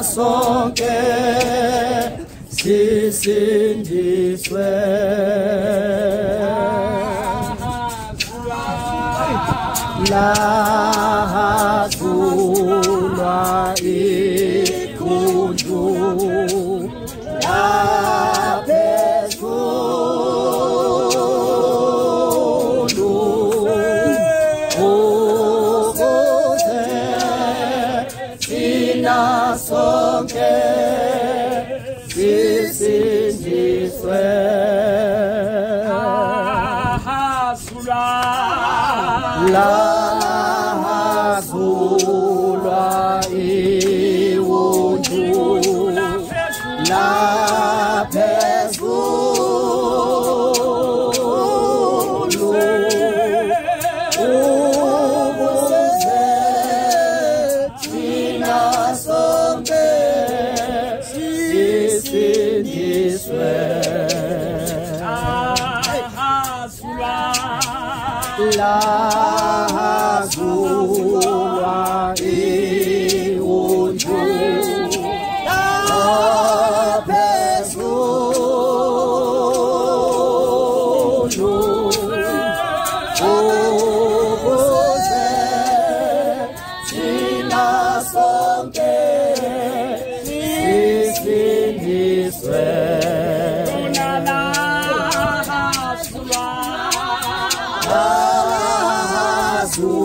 sonke sisindiswe lahazulwa ikhunju laphezulu ukuze thina sonke sisindiswe lahazulwa iwunju laphezulu ukuze thina sonke sisindiswe lahazulwa iwunju laphezulu ukuze thina sonke sisindiswe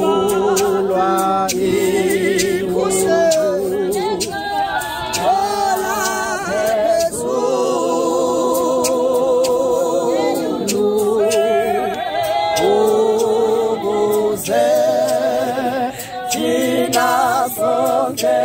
lahazulwa iwunju laphezulu ukuze thina sonke